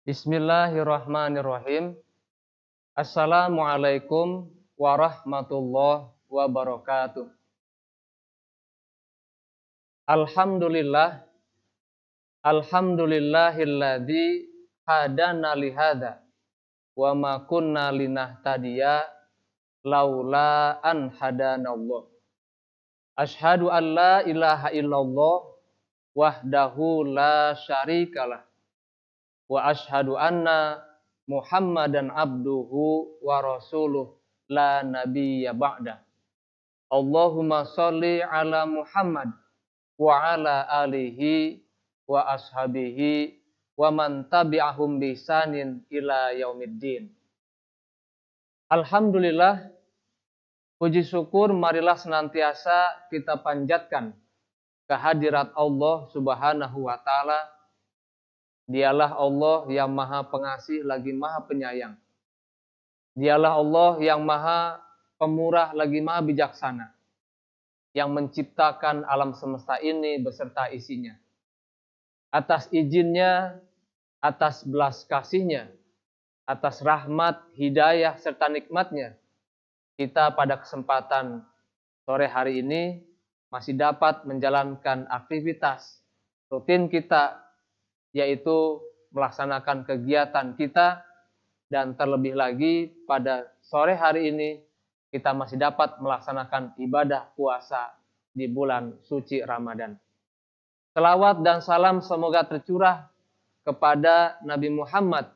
Bismillahirrahmanirrahim. Assalamualaikum warahmatullahi wabarakatuh. Alhamdulillah, alhamdulillahilladzi hadana lihada wa ma kunna linahtadiya laula an hadanallah. Asyhadu an la ilaha illallah wahdahu la syarikalah wa asyhadu anna Muhammadan abduhu wa rasuluh la nabiyya ba'da. Allahumma sholli ala Muhammad wa ala alihi wa ashabihi wa man tabi'ahum bi ihsanin ila yaumiddin. Alhamdulillah, puji syukur marilah senantiasa kita panjatkan kehadirat Allah Subhanahu wa taala. Dialah Allah yang maha pengasih lagi maha penyayang. Dialah Allah yang maha pemurah lagi maha bijaksana. Yang menciptakan alam semesta ini beserta isinya. Atas izinnya, atas belas kasihnya, atas rahmat, hidayah, serta nikmatnya, kita pada kesempatan sore hari ini masih dapat menjalankan aktivitas rutin kita, yaitu melaksanakan kegiatan kita, dan terlebih lagi pada sore hari ini kita masih dapat melaksanakan ibadah puasa di bulan suci Ramadan. Selawat dan salam semoga tercurah kepada Nabi Muhammad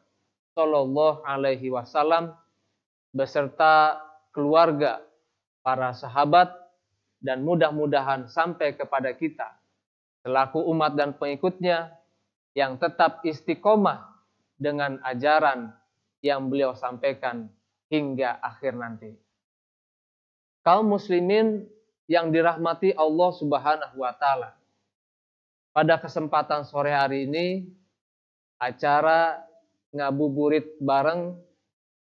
Shallallahu Alaihi Wasallam beserta keluarga, para sahabat, dan mudah-mudahan sampai kepada kita selaku umat dan pengikutnya yang tetap istiqomah dengan ajaran yang beliau sampaikan hingga akhir nanti. Kaum muslimin yang dirahmati Allah Subhanahu wa taala. Pada kesempatan sore hari ini, acara ngabuburit bareng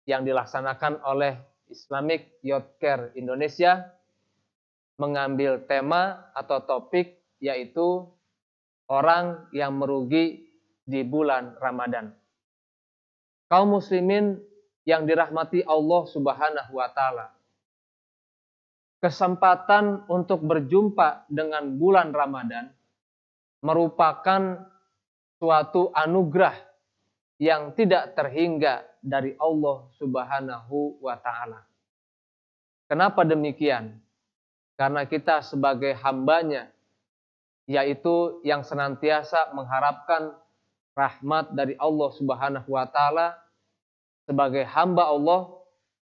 yang dilaksanakan oleh Islamic Youth Care Indonesia mengambil tema atau topik yaitu orang yang merugi di bulan Ramadan. Kaum muslimin yang dirahmati Allah Subhanahu wa taala. Kesempatan untuk berjumpa dengan bulan Ramadan merupakan suatu anugerah yang tidak terhingga dari Allah Subhanahu wa taala. Kenapa demikian? Karena kita sebagai hambanya, yaitu yang senantiasa mengharapkan rahmat dari Allah Subhanahu wa taala, sebagai hamba Allah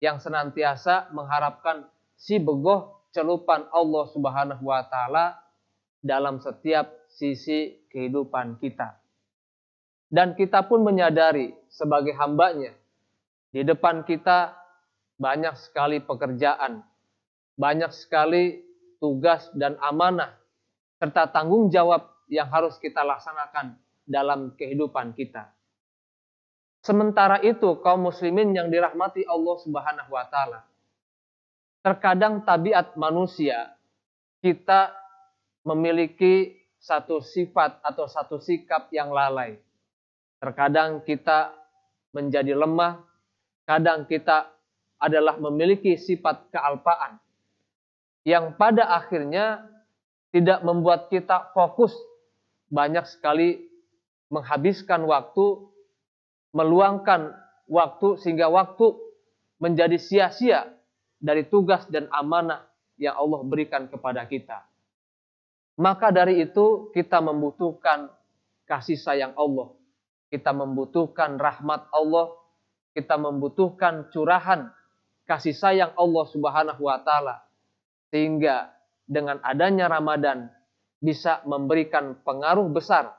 yang senantiasa mengharapkan si begoh celupan Allah Subhanahu wa taala dalam setiap sisi kehidupan kita. Dan kita pun menyadari sebagai hambanya, di depan kita banyak sekali pekerjaan, banyak sekali tugas dan amanah serta tanggung jawab yang harus kita laksanakan dalam kehidupan kita. Sementara itu, kaum muslimin yang dirahmati Allah Subhanahu wa taala, terkadang tabiat manusia kita memiliki satu sifat atau satu sikap yang lalai. Terkadang kita menjadi lemah, kadang kita adalah memiliki sifat kealpaan yang pada akhirnya tidak membuat kita fokus, banyak sekali menghabiskan waktu, meluangkan waktu sehingga waktu menjadi sia-sia dari tugas dan amanah yang Allah berikan kepada kita. Maka dari itu kita membutuhkan kasih sayang Allah, kita membutuhkan rahmat Allah, kita membutuhkan curahan kasih sayang Allah Subhanahu wa taala, sehingga dengan adanya Ramadan bisa memberikan pengaruh besar,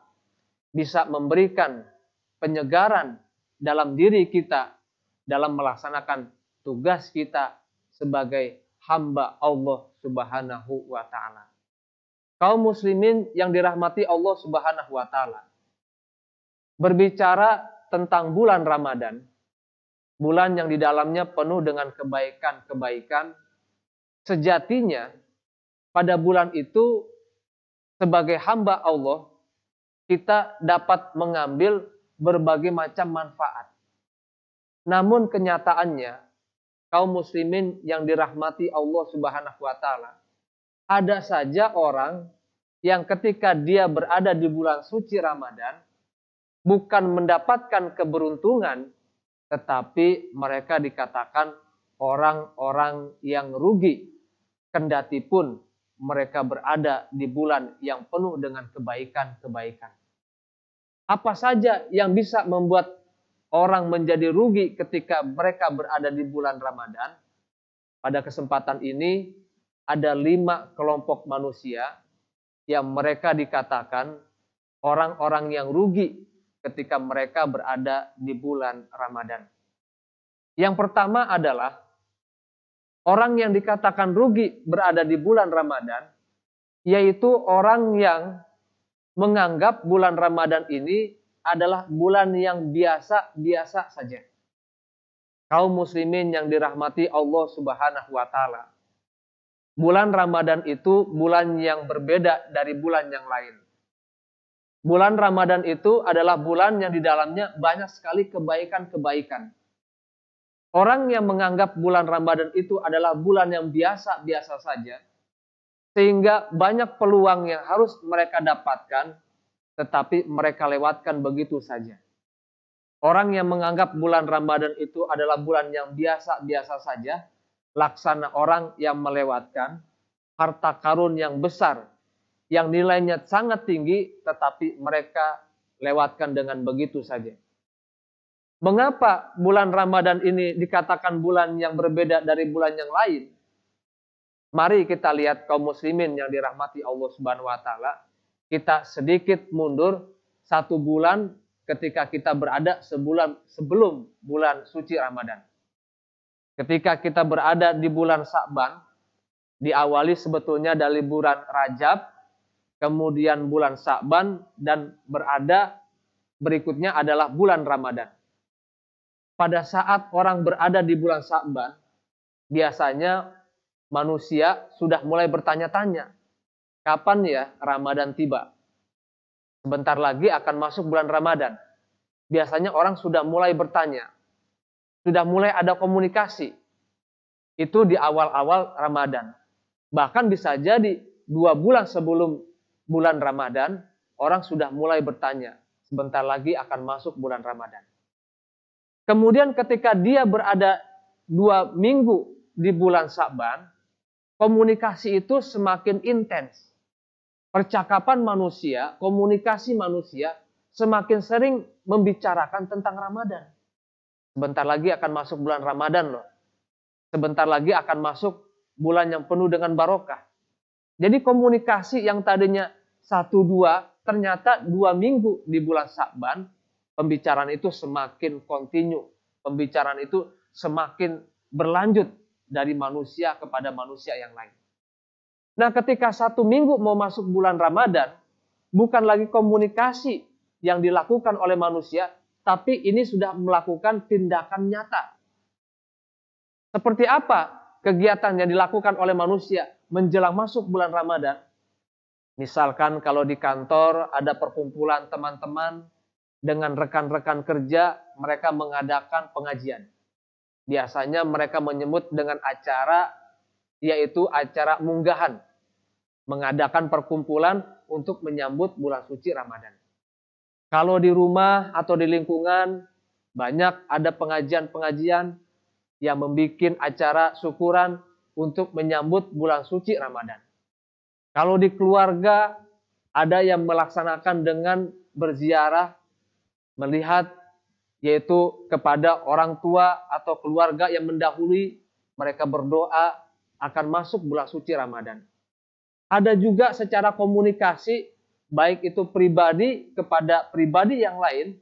bisa memberikan penyegaran dalam diri kita dalam melaksanakan tugas kita sebagai hamba Allah Subhanahu wa taala. Kaum muslimin yang dirahmati Allah Subhanahu wa taala. Berbicara tentang bulan Ramadan, bulan yang di dalamnya penuh dengan kebaikan-kebaikan, sejatinya pada bulan itu sebagai hamba Allah kita dapat mengambil berbagai macam manfaat. Namun kenyataannya, kaum muslimin yang dirahmati Allah Subhanahu wa taala, ada saja orang yang ketika dia berada di bulan suci Ramadan bukan mendapatkan keberuntungan, tetapi mereka dikatakan orang-orang yang rugi, kendati pun mereka berada di bulan yang penuh dengan kebaikan-kebaikan. Apa saja yang bisa membuat orang menjadi rugi ketika mereka berada di bulan Ramadan? Pada kesempatan ini ada 5 kelompok manusia yang mereka dikatakan orang-orang yang rugi ketika mereka berada di bulan Ramadan. Yang pertama adalah orang yang dikatakan rugi berada di bulan Ramadan, yaitu orang yang menganggap bulan Ramadan ini adalah bulan yang biasa-biasa saja. Kaum muslimin yang dirahmati Allah Subhanahu wa taala. Bulan Ramadan itu bulan yang berbeda dari bulan yang lain. Bulan Ramadan itu adalah bulan yang di dalamnya banyak sekali kebaikan-kebaikan. Orang yang menganggap bulan Ramadan itu adalah bulan yang biasa-biasa saja, sehingga banyak peluang yang harus mereka dapatkan, tetapi mereka lewatkan begitu saja. Orang yang menganggap bulan Ramadan itu adalah bulan yang biasa-biasa saja, laksana orang yang melewatkan harta karun yang besar, yang nilainya sangat tinggi, tetapi mereka lewatkan dengan begitu saja. Mengapa bulan Ramadan ini dikatakan bulan yang berbeda dari bulan yang lain? Mari kita lihat kaum muslimin yang dirahmati Allah Subhanahu wa taala. Kita sedikit mundur 1 bulan ketika kita berada sebulan sebelum bulan suci Ramadan. Ketika kita berada di bulan Sa'ban, diawali sebetulnya dari bulan Rajab, kemudian bulan Sa'ban, dan berada berikutnya adalah bulan Ramadan. Pada saat orang berada di bulan Sa'ban, biasanya manusia sudah mulai bertanya-tanya, kapan ya Ramadan tiba? Sebentar lagi akan masuk bulan Ramadan. Biasanya orang sudah mulai bertanya, sudah mulai ada komunikasi. Itu di awal-awal Ramadan. Bahkan bisa jadi 2 bulan sebelum bulan Ramadan, orang sudah mulai bertanya, sebentar lagi akan masuk bulan Ramadan. Kemudian ketika dia berada 2 minggu di bulan Sa'ban, komunikasi itu semakin intens. Percakapan manusia, komunikasi manusia semakin sering membicarakan tentang Ramadan. Sebentar lagi akan masuk bulan Ramadan loh. Sebentar lagi akan masuk bulan yang penuh dengan barokah. Jadi komunikasi yang tadinya 1-2, ternyata 2 minggu di bulan Sa'ban, pembicaraan itu semakin kontinu. Pembicaraan itu semakin berlanjut dari manusia kepada manusia yang lain. Nah, ketika 1 minggu mau masuk bulan Ramadan, bukan lagi komunikasi yang dilakukan oleh manusia, tapi ini sudah melakukan tindakan nyata. Seperti apa kegiatan yang dilakukan oleh manusia menjelang masuk bulan Ramadan? Misalkan kalau di kantor ada perkumpulan teman-teman, dengan rekan-rekan kerja, mereka mengadakan pengajian. Biasanya mereka menyebut dengan acara, yaitu acara munggahan. Mengadakan perkumpulan untuk menyambut bulan suci Ramadan. Kalau di rumah atau di lingkungan, banyak ada pengajian-pengajian yang membuat acara syukuran untuk menyambut bulan suci Ramadan. Kalau di keluarga, ada yang melaksanakan dengan berziarah, melihat yaitu kepada orang tua atau keluarga yang mendahului, mereka berdoa akan masuk bulan suci Ramadan. Ada juga secara komunikasi, baik itu pribadi kepada pribadi yang lain,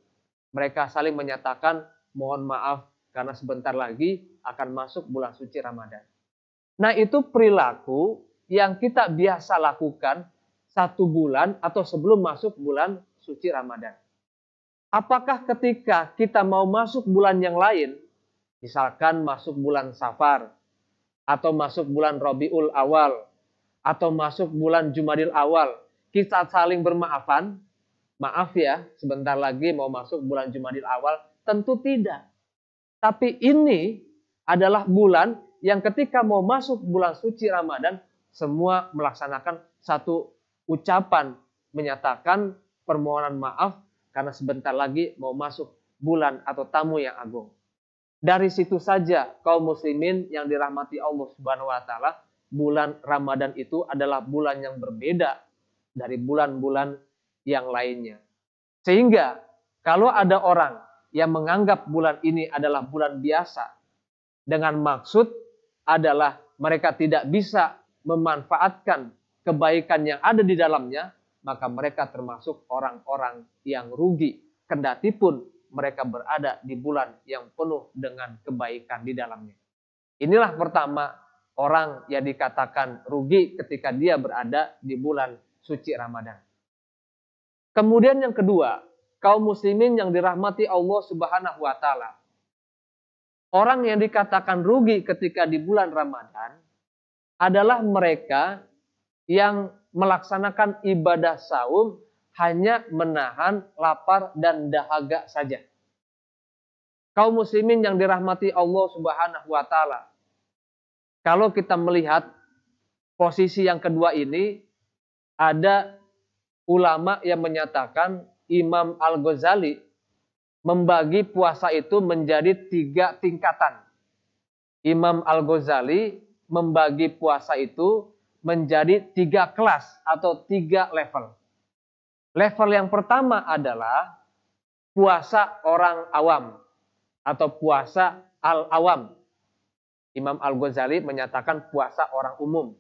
mereka saling menyatakan mohon maaf karena sebentar lagi akan masuk bulan suci Ramadan. Nah, itu perilaku yang kita biasa lakukan 1 bulan atau sebelum masuk bulan suci Ramadan. Apakah ketika kita mau masuk bulan yang lain, misalkan masuk bulan Safar, atau masuk bulan Rabiul Awal, atau masuk bulan Jumadil Awal, kita saling bermaafan? Maaf ya, sebentar lagi mau masuk bulan Jumadil Awal. Tentu tidak. Tapi ini adalah bulan yang ketika mau masuk bulan suci Ramadan, semua melaksanakan satu ucapan menyatakan permohonan maaf karena sebentar lagi mau masuk bulan atau tamu yang agung. Dari situ saja kaum muslimin yang dirahmati Allah Subhanahu wa taala, bulan Ramadan itu adalah bulan yang berbeda dari bulan-bulan yang lainnya. Sehingga kalau ada orang yang menganggap bulan ini adalah bulan biasa dengan maksud adalah mereka tidak bisa memanfaatkan kebaikan yang ada di dalamnya, maka mereka termasuk orang-orang yang rugi. Kendatipun mereka berada di bulan yang penuh dengan kebaikan di dalamnya. Inilah pertama orang yang dikatakan rugi ketika dia berada di bulan suci Ramadan. Kemudian yang kedua, kaum muslimin yang dirahmati Allah Subhanahu wa taala. Orang yang dikatakan rugi ketika di bulan Ramadan adalah mereka yang melaksanakan ibadah saum hanya menahan lapar dan dahaga saja. Kaum muslimin yang dirahmati Allah Subhanahu wa taala. Kalau kita melihat posisi yang kedua ini, ada ulama yang menyatakan Imam Al-Ghazali membagi puasa itu menjadi 3 tingkatan. Imam Al-Ghazali membagi puasa itu menjadi 3 kelas atau 3 level. Level yang pertama adalah puasa orang awam atau puasa al-awam. Imam Al-Ghazali menyatakan puasa orang umum.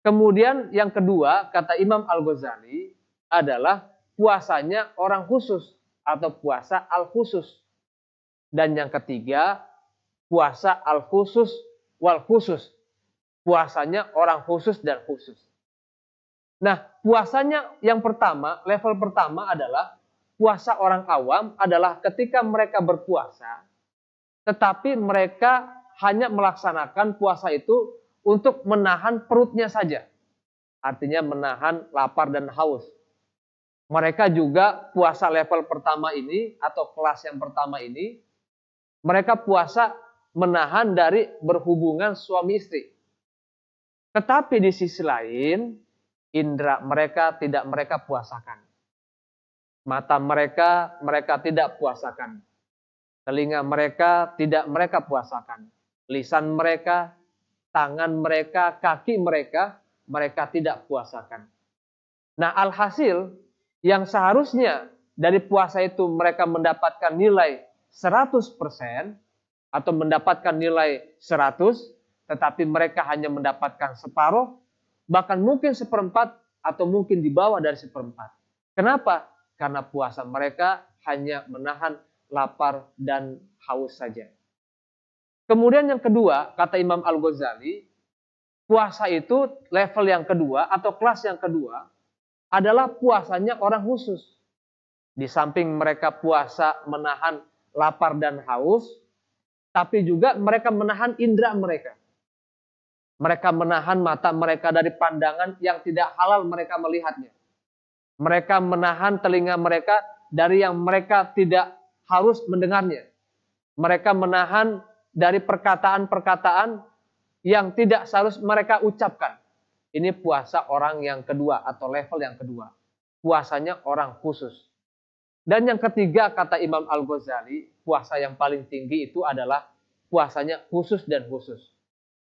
Kemudian yang kedua, kata Imam Al-Ghazali, adalah puasanya orang khusus atau puasa al-khusus. Dan yang ketiga, puasa al-khusus wal khusus. Puasanya orang khusus dan khusus. Nah, puasanya yang pertama, level pertama adalah puasa orang awam adalah ketika mereka berpuasa, tetapi mereka hanya melaksanakan puasa itu untuk menahan perutnya saja. Artinya menahan lapar dan haus. Mereka juga puasa level pertama ini atau kelas yang pertama ini, mereka puasa menahan dari berhubungan suami istri. Tetapi di sisi lain, indera mereka tidak mereka puasakan. Mata mereka tidak puasakan. Telinga mereka tidak mereka puasakan. Lisan mereka, tangan mereka, kaki mereka tidak puasakan. Nah, alhasil yang seharusnya dari puasa itu mereka mendapatkan nilai 100% atau mendapatkan nilai 100, tetapi mereka hanya mendapatkan separuh, bahkan mungkin seperempat atau mungkin di bawah dari seperempat. Kenapa? Karena puasa mereka hanya menahan lapar dan haus saja. Kemudian yang kedua, kata Imam Al-Ghazali, puasa itu level yang kedua atau kelas yang kedua adalah puasanya orang khusus. Di samping mereka puasa menahan lapar dan haus, tapi juga mereka menahan indera mereka. Mereka menahan mata mereka dari pandangan yang tidak halal mereka melihatnya. Mereka menahan telinga mereka dari yang mereka tidak harus mendengarnya. Mereka menahan dari perkataan-perkataan yang tidak seharusnya mereka ucapkan. Ini puasa orang yang kedua atau level yang kedua. Puasanya orang khusus. Dan yang ketiga, kata Imam Al-Ghazali, puasa yang paling tinggi itu adalah puasanya khusus dan khusus.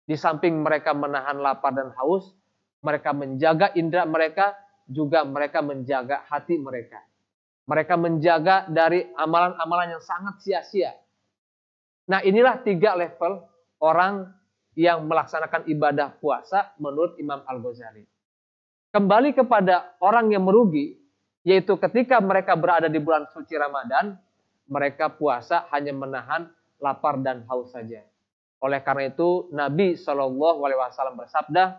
Di samping mereka menahan lapar dan haus, mereka menjaga indera mereka, juga mereka menjaga hati mereka. Mereka menjaga dari amalan-amalan yang sangat sia-sia. Nah, inilah 3 level orang yang melaksanakan ibadah puasa menurut Imam Al-Ghazali. Kembali kepada orang yang merugi, yaitu ketika mereka berada di bulan suci Ramadan, mereka puasa hanya menahan lapar dan haus saja. Oleh karena itu, Nabi SAW bersabda,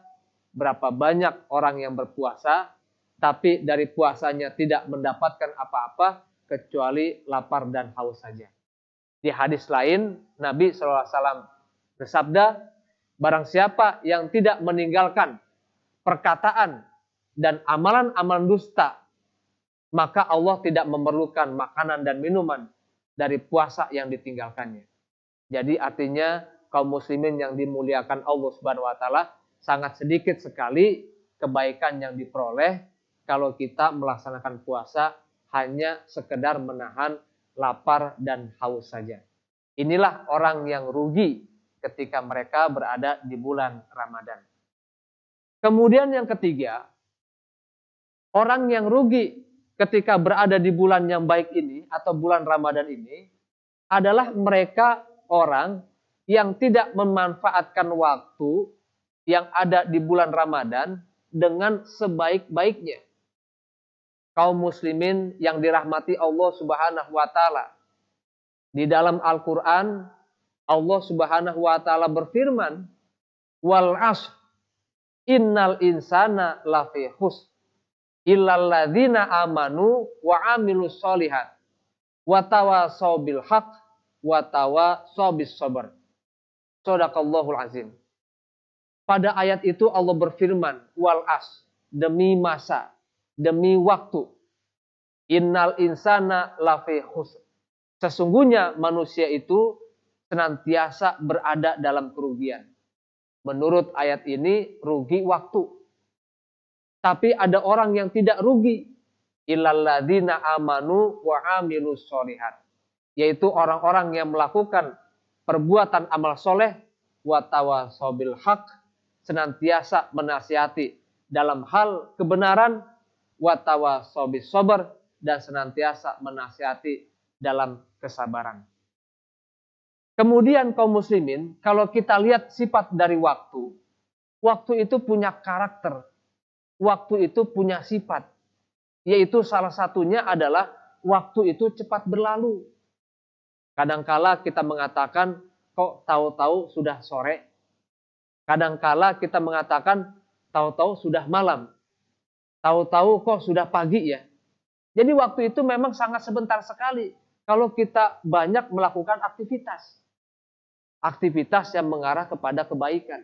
berapa banyak orang yang berpuasa, tapi dari puasanya tidak mendapatkan apa-apa, kecuali lapar dan haus saja. Di hadis lain, Nabi SAW bersabda, barang siapa yang tidak meninggalkan perkataan dan amalan-amalan dusta maka Allah tidak memerlukan makanan dan minuman dari puasa yang ditinggalkannya. Jadi artinya kaum muslimin yang dimuliakan Allah Subhanahu wa taala, sangat sedikit sekali kebaikan yang diperoleh kalau kita melaksanakan puasa hanya sekedar menahan lapar dan haus saja. Inilah orang yang rugi ketika mereka berada di bulan Ramadan. Kemudian yang ketiga, orang yang rugi ketika berada di bulan yang baik ini atau bulan Ramadan ini adalah mereka orang yang tidak memanfaatkan waktu yang ada di bulan Ramadan dengan sebaik-baiknya. Kaum muslimin yang dirahmati Allah Subhanahu wa taala. Di dalam Al-Qur'an Allah Subhanahu wa taala berfirman, "Wal 'ashr innal insana lafi khusr illal ladzina amanu wa 'amilus sholihat wa tawashaw bil haqq wa tawashaw bis sabr." Shadaqallahul azim. Pada ayat itu Allah berfirman, wal as, demi masa, demi waktu. Innal insana lafi khusr. Sesungguhnya manusia itu senantiasa berada dalam kerugian. Menurut ayat ini, rugi waktu. Tapi ada orang yang tidak rugi. Illalladzina amanu wa amilus sholihat. Yaitu orang-orang yang melakukan perbuatan amal soleh wa tawashaw bil haqq, senantiasa menasihati dalam hal kebenaran, wa tawashaw bis sabr, dan senantiasa menasihati dalam kesabaran. Kemudian kaum muslimin, kalau kita lihat sifat dari waktu, waktu itu punya karakter, waktu itu punya sifat, yaitu salah satunya adalah waktu itu cepat berlalu. Kadangkala kita mengatakan, kok tahu-tahu sudah sore. Kadangkala kita mengatakan, tahu-tahu sudah malam. Tahu-tahu kok sudah pagi ya. Jadi waktu itu memang sangat sebentar sekali kalau kita banyak melakukan aktivitas. Aktivitas yang mengarah kepada kebaikan.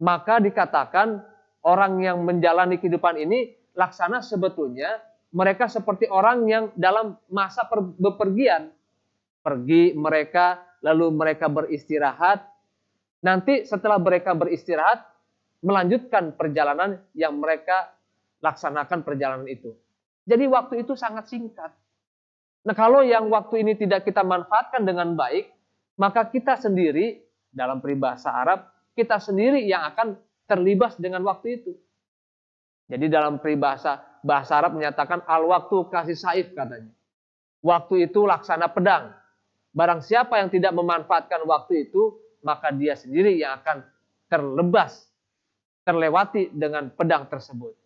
Maka dikatakan orang yang menjalani kehidupan ini laksana sebetulnya mereka seperti orang yang dalam masa bepergian. Pergi mereka, lalu mereka beristirahat. Nanti setelah mereka beristirahat, melanjutkan perjalanan yang mereka laksanakan perjalanan itu. Jadi waktu itu sangat singkat. Nah kalau yang waktu ini tidak kita manfaatkan dengan baik, maka kita sendiri, dalam peribahasa Arab, kita sendiri yang akan terlibas dengan waktu itu. Jadi dalam peribahasa bahasa Arab menyatakan al-waktu kasih saif katanya. Waktu itu laksana pedang. Barang siapa yang tidak memanfaatkan waktu itu, maka dia sendiri yang akan terlewati dengan pedang tersebut.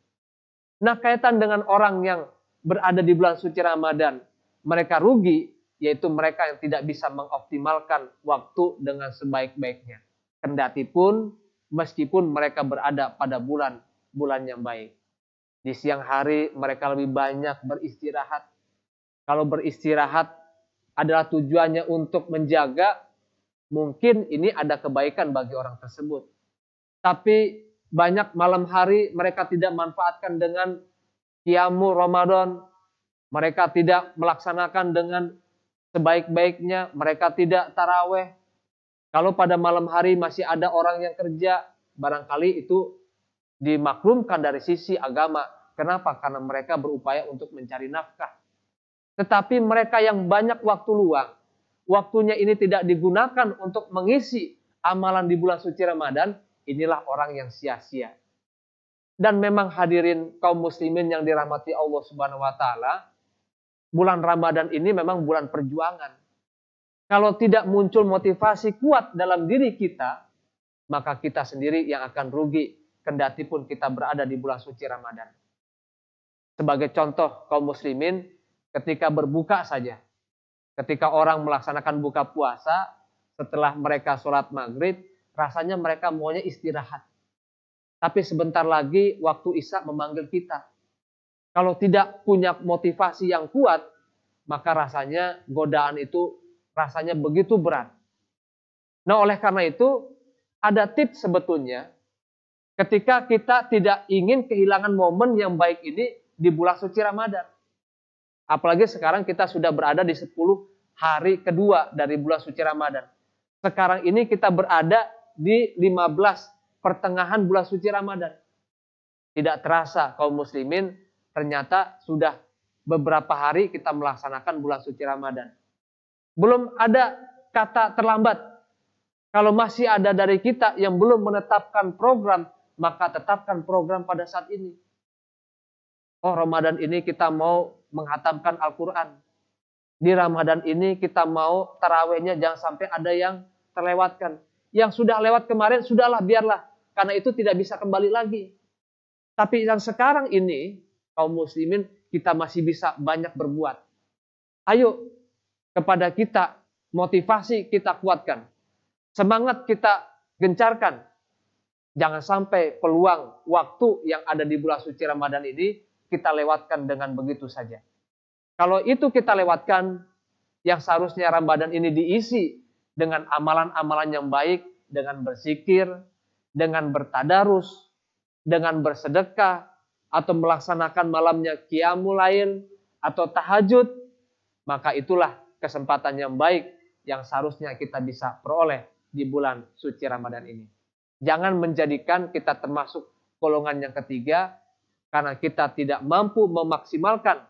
Nah kaitan dengan orang yang berada di bulan suci Ramadan, mereka rugi, yaitu mereka yang tidak bisa mengoptimalkan waktu dengan sebaik-baiknya. Kendatipun, meskipun mereka berada pada bulan yang baik. Di siang hari mereka lebih banyak beristirahat. Kalau beristirahat adalah tujuannya untuk menjaga, mungkin ini ada kebaikan bagi orang tersebut. Tapi banyak malam hari mereka tidak manfaatkan dengan qiyamu Ramadan. Mereka tidak melaksanakan dengan sebaik-baiknya, mereka tidak taraweh. Kalau pada malam hari masih ada orang yang kerja, barangkali itu dimaklumkan dari sisi agama. Kenapa? Karena mereka berupaya untuk mencari nafkah. Tetapi mereka yang banyak waktu luang, waktunya ini tidak digunakan untuk mengisi amalan di bulan suci Ramadan, inilah orang yang sia-sia. Dan memang hadirin kaum muslimin yang dirahmati Allah Subhanahu wa taala, bulan Ramadan ini memang bulan perjuangan. Kalau tidak muncul motivasi kuat dalam diri kita, maka kita sendiri yang akan rugi, kendati pun kita berada di bulan suci Ramadan. Sebagai contoh kaum muslimin, ketika berbuka saja, ketika orang melaksanakan buka puasa, setelah mereka sholat maghrib, rasanya mereka maunya istirahat. Tapi sebentar lagi waktu Isya memanggil kita. Kalau tidak punya motivasi yang kuat, maka rasanya godaan itu rasanya begitu berat. Nah, oleh karena itu, ada tips sebetulnya ketika kita tidak ingin kehilangan momen yang baik ini di bulan suci Ramadan. Apalagi sekarang kita sudah berada di 10 hari kedua dari bulan suci Ramadan. Sekarang ini kita berada di 15 pertengahan bulan suci Ramadan. Tidak terasa kaum muslimin, ternyata sudah beberapa hari kita melaksanakan bulan suci Ramadan. Belum ada kata terlambat. Kalau masih ada dari kita yang belum menetapkan program, maka tetapkan program pada saat ini. Oh, Ramadan ini kita mau menghatamkan Al-Quran. Di Ramadan ini kita mau tarawehnya jangan sampai ada yang terlewatkan. Yang sudah lewat kemarin, sudahlah, biarlah. Karena itu tidak bisa kembali lagi. Tapi yang sekarang ini, kaum muslimin, kita masih bisa banyak berbuat. Ayo, kepada kita, motivasi kita kuatkan. Semangat kita gencarkan. Jangan sampai peluang waktu yang ada di bulan suci Ramadan ini kita lewatkan dengan begitu saja. Kalau itu kita lewatkan, yang seharusnya Ramadan ini diisi dengan amalan-amalan yang baik, dengan berzikir, dengan bertadarus, dengan bersedekah, atau melaksanakan malamnya qiyamul lail, atau tahajud, maka itulah kesempatan yang baik yang seharusnya kita bisa peroleh di bulan suci Ramadan ini. Jangan menjadikan kita termasuk golongan yang ketiga, karena kita tidak mampu memaksimalkan,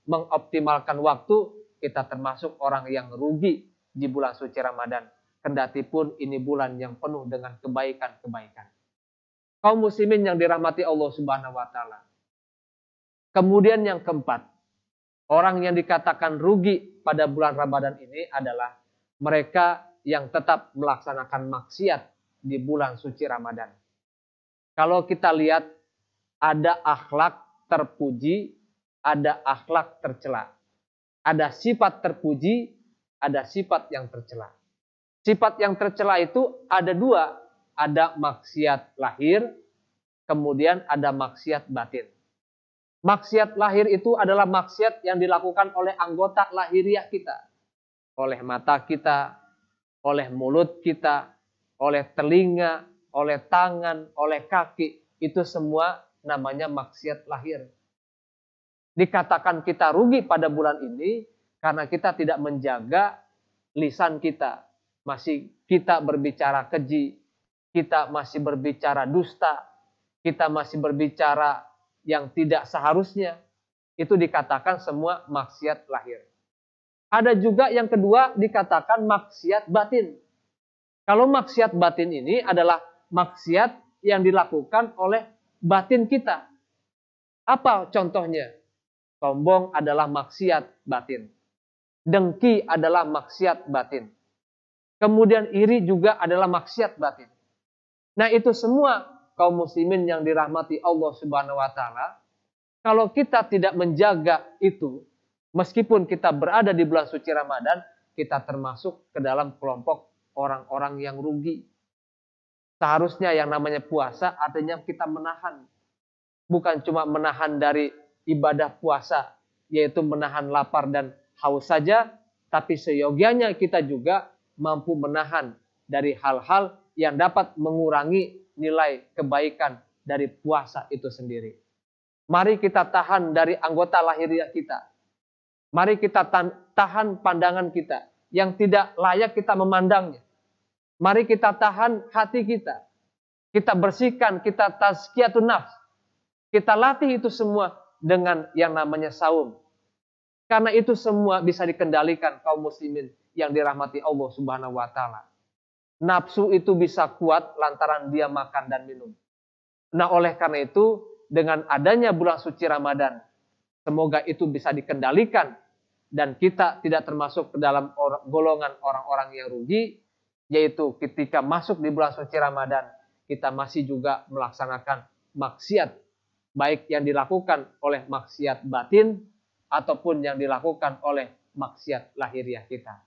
mengoptimalkan waktu, kita termasuk orang yang rugi di bulan suci Ramadan. Kendati pun ini bulan yang penuh dengan kebaikan-kebaikan. Kaum muslimin yang dirahmati Allah Subhanahu wa Ta'ala. Kemudian yang keempat, orang yang dikatakan rugi pada bulan Ramadan ini adalah mereka yang tetap melaksanakan maksiat di bulan suci Ramadan. Kalau kita lihat, ada akhlak terpuji, ada akhlak tercela. Ada sifat terpuji, ada sifat yang tercela. Sifat yang tercela itu ada dua. Ada maksiat lahir, kemudian ada maksiat batin. Maksiat lahir itu adalah maksiat yang dilakukan oleh anggota lahiriah kita. Oleh mata kita, oleh mulut kita, oleh telinga, oleh tangan, oleh kaki. Itu semua namanya maksiat lahir. Dikatakan kita rugi pada bulan ini karena kita tidak menjaga lisan kita. Masih kita berbicara keji, kita masih berbicara dusta, kita masih berbicara yang tidak seharusnya. Itu dikatakan semua maksiat lahir. Ada juga yang kedua dikatakan maksiat batin. Kalau maksiat batin ini adalah maksiat yang dilakukan oleh batin kita. Apa contohnya? Sombong adalah maksiat batin. Dengki adalah maksiat batin. Kemudian iri juga adalah maksiat batin. Nah, itu semua kaum muslimin yang dirahmati Allah Subhanahu wa Ta'ala. Kalau kita tidak menjaga itu, meskipun kita berada di bulan suci Ramadan, kita termasuk ke dalam kelompok orang-orang yang rugi. Seharusnya yang namanya puasa artinya kita menahan. Bukan cuma menahan dari ibadah puasa, yaitu menahan lapar dan haus saja, tapi seyogianya kita juga mampu menahan dari hal-hal yang dapat mengurangi nilai kebaikan dari puasa itu sendiri. Mari kita tahan dari anggota lahiriah kita. Mari kita tahan pandangan kita yang tidak layak kita memandangnya. Mari kita tahan hati kita. Kita bersihkan, kita tazkiyatun nafs. Kita latih itu semua dengan yang namanya saum. Karena itu semua bisa dikendalikan kaum muslimin yang dirahmati Allah Subhanahu wa Ta'ala. Nafsu itu bisa kuat lantaran dia makan dan minum. Nah, oleh karena itu, dengan adanya bulan suci Ramadan, semoga itu bisa dikendalikan dan kita tidak termasuk ke dalam golongan orang-orang yang rugi, yaitu ketika masuk di bulan suci Ramadan, kita masih juga melaksanakan maksiat, baik yang dilakukan oleh maksiat batin ataupun yang dilakukan oleh maksiat lahiriah kita.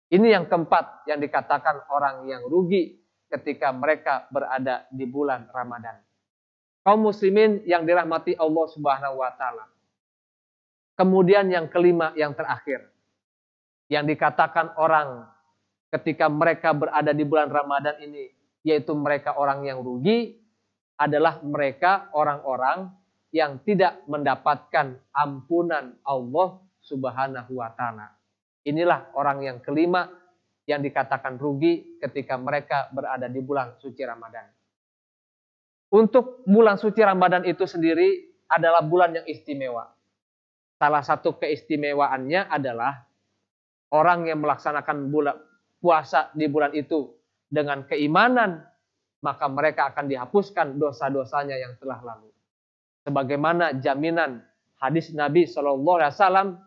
Ini yang keempat yang dikatakan orang yang rugi ketika mereka berada di bulan Ramadan. Kaum muslimin yang dirahmati Allah Subhanahu wa Ta'ala. Kemudian yang kelima, yang terakhir, yang dikatakan orang ketika mereka berada di bulan Ramadan ini, yaitu mereka orang yang rugi, adalah mereka orang-orang yang tidak mendapatkan ampunan Allah Subhanahu wa taala. Inilah orang yang kelima yang dikatakan rugi ketika mereka berada di bulan suci Ramadan. Untuk bulan suci Ramadan itu sendiri adalah bulan yang istimewa. Salah satu keistimewaannya adalah orang yang melaksanakan puasa di bulan itu dengan keimanan, maka mereka akan dihapuskan dosa-dosanya yang telah lalu. Sebagaimana jaminan hadis Nabi SAW,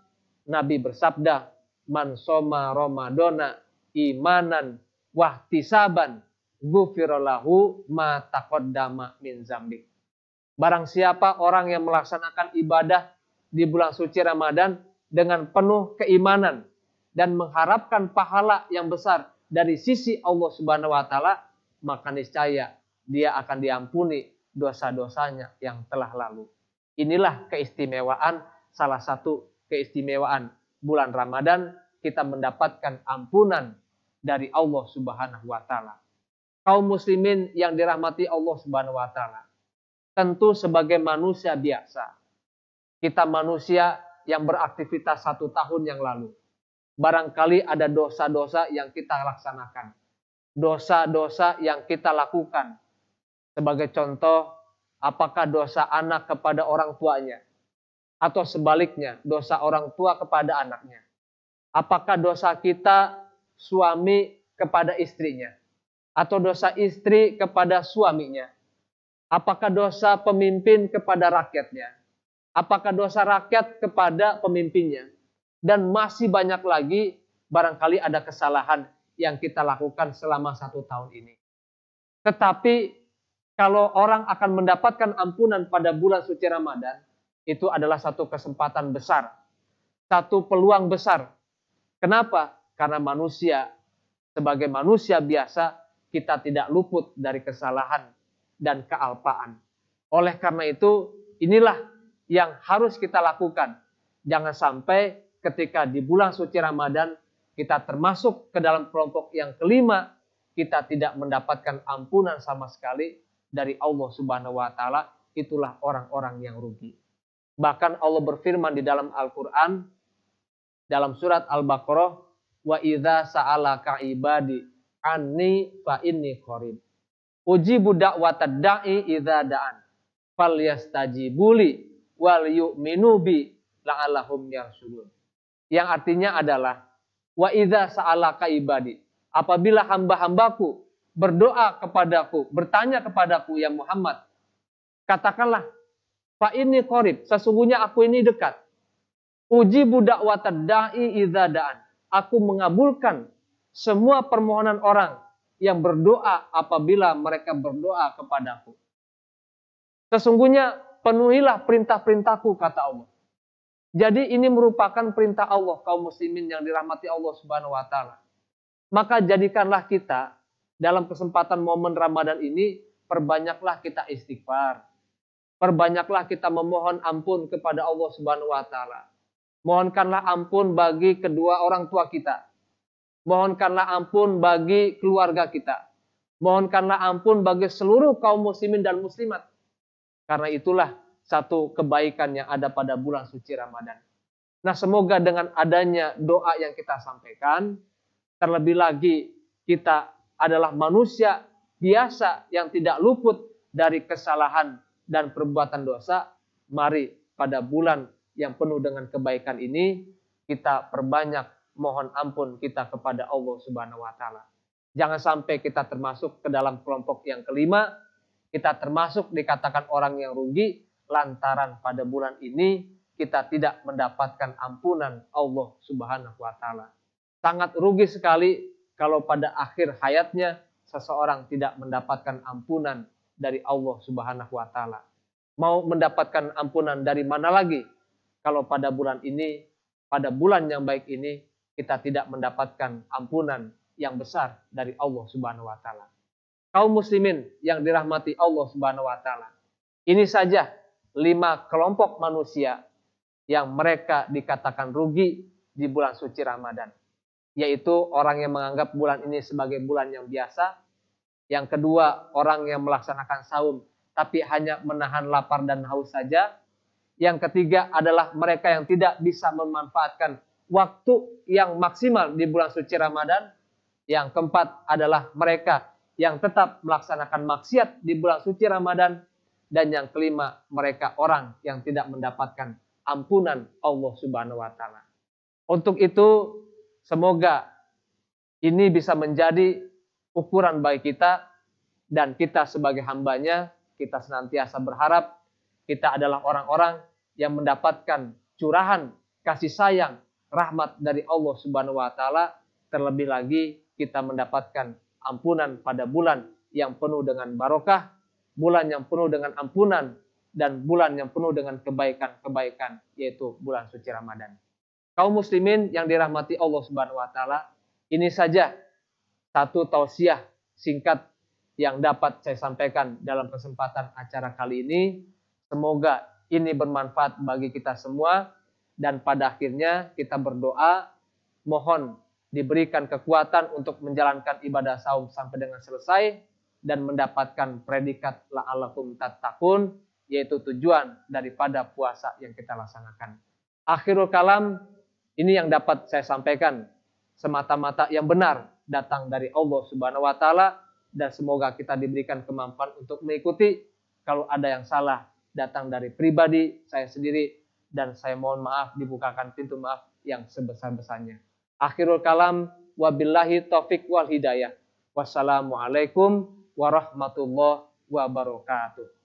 Nabi bersabda, "Man soma Ramadana imanan wahtisaban ghufirallahu ma taqaddama min dzambik." Barang siapa orang yang melaksanakan ibadah di bulan suci Ramadan dengan penuh keimanan dan mengharapkan pahala yang besar dari sisi Allah Subhanahu wa taala, maka niscaya dia akan diampuni dosa-dosanya yang telah lalu. Inilah keistimewaan, salah satu keistimewaan bulan Ramadan, kita mendapatkan ampunan dari Allah Subhanahu wa taala. Kaum muslimin yang dirahmati Allah Subhanahu wa taala, tentu sebagai manusia biasa, kita manusia yang beraktivitas 1 tahun yang lalu, barangkali ada dosa-dosa yang kita laksanakan, dosa-dosa yang kita lakukan. Sebagai contoh, apakah dosa anak kepada orang tuanya, atau sebaliknya dosa orang tua kepada anaknya? Apakah dosa kita suami kepada istrinya, atau dosa istri kepada suaminya? Apakah dosa pemimpin kepada rakyatnya? Apakah dosa rakyat kepada pemimpinnya? Dan masih banyak lagi, barangkali ada kesalahan yang kita lakukan selama 1 tahun ini. Tetapi kalau orang akan mendapatkan ampunan pada bulan suci Ramadan, itu adalah satu kesempatan besar, satu peluang besar. Kenapa? Karena manusia, sebagai manusia biasa, kita tidak luput dari kesalahan dan kealpaan. Oleh karena itu, inilah yang harus kita lakukan. Jangan sampai ketika di bulan suci Ramadan kita termasuk ke dalam kelompok yang kelima, kita tidak mendapatkan ampunan sama sekali dari Allah Subhanahu wa taala. Itulah orang-orang yang rugi. Bahkan Allah berfirman di dalam Al-Qur'an dalam surat Al-Baqarah, "Wa idza sa'alaka ibadi anni fa inni qarib. Ujibu da'watad da'i idza da'an. Falyastajibuli wal yu'minu bi la'allahum yarshudun." Yang artinya adalah, wa idza sa'alaka ibadi, apabila hamba-hambaku berdoa kepadaku, bertanya kepadaku ya Muhammad, katakanlah, fa inni qarib, sesungguhnya aku ini dekat. Ujibu da'watad da'i idza da'an. Aku mengabulkan semua permohonan orang yang berdoa apabila mereka berdoa kepadaku. Sesungguhnya penuhilah perintah-perintahku, kata Allah. Jadi ini merupakan perintah Allah, kaum muslimin yang dirahmati Allah Subhanahu wa taala. Maka jadikanlah kita dalam kesempatan momen Ramadan ini, perbanyaklah kita istighfar. Perbanyaklah kita memohon ampun kepada Allah Subhanahu wa taala. Mohonkanlah ampun bagi kedua orang tua kita. Mohonkanlah ampun bagi keluarga kita. Mohonkanlah ampun bagi seluruh kaum muslimin dan muslimat. Karena itulah satu kebaikan yang ada pada bulan suci Ramadan. Nah, semoga dengan adanya doa yang kita sampaikan, terlebih lagi kita adalah manusia biasa yang tidak luput dari kesalahan dan perbuatan dosa. Mari pada bulan yang penuh dengan kebaikan ini, kita perbanyak mohon ampun kita kepada Allah Subhanahu wa taala. Jangan sampai kita termasuk ke dalam kelompok yang kelima, kita termasuk dikatakan orang yang rugi, lantaran pada bulan ini kita tidak mendapatkan ampunan Allah Subhanahu wa taala. Sangat rugi sekali kalau pada akhir hayatnya seseorang tidak mendapatkan ampunan dari Allah Subhanahu wa taala. Mau mendapatkan ampunan dari mana lagi kalau pada bulan ini, pada bulan yang baik ini, kita tidak mendapatkan ampunan yang besar dari Allah Subhanahu wa taala. Kaum muslimin yang dirahmati Allah Subhanahu wa taala. Ini saja 5 kelompok manusia yang mereka dikatakan rugi di bulan suci Ramadan. Yaitu orang yang menganggap bulan ini sebagai bulan yang biasa. Yang kedua, orang yang melaksanakan saum tapi hanya menahan lapar dan haus saja. Yang ketiga adalah mereka yang tidak bisa memanfaatkan waktu yang maksimal di bulan suci Ramadan. Yang keempat adalah mereka yang tetap melaksanakan maksiat di bulan suci Ramadan. Dan yang kelima, mereka orang yang tidak mendapatkan ampunan Allah Subhanahu wa Ta'ala. Untuk itu, semoga ini bisa menjadi ukuran bagi kita, dan kita sebagai hambanya, kita senantiasa berharap kita adalah orang-orang yang mendapatkan curahan kasih sayang, rahmat dari Allah Subhanahu wa Ta'ala. Terlebih lagi kita mendapatkan ampunan pada bulan yang penuh dengan barokah, bulan yang penuh dengan ampunan, dan bulan yang penuh dengan kebaikan-kebaikan, yaitu bulan suci Ramadan. Kaum muslimin yang dirahmati Allah Subhanahu wa Ta'ala, ini saja satu tausiah singkat yang dapat saya sampaikan dalam kesempatan acara kali ini. Semoga ini bermanfaat bagi kita semua, dan pada akhirnya kita berdoa mohon diberikan kekuatan untuk menjalankan ibadah saum sampai dengan selesai dan mendapatkan predikat la'allakum tattaqun, yaitu tujuan daripada puasa yang kita laksanakan. Akhirul kalam, ini yang dapat saya sampaikan, semata-mata yang benar datang dari Allah Subhanahu wa Ta'ala, dan semoga kita diberikan kemampuan untuk mengikuti. Kalau ada yang salah datang dari pribadi saya sendiri, dan saya mohon maaf, dibukakan pintu maaf yang sebesar-besarnya. Akhirul kalam, wabillahi taufik wal hidayah. Wassalamualaikum warahmatullahi wabarakatuh.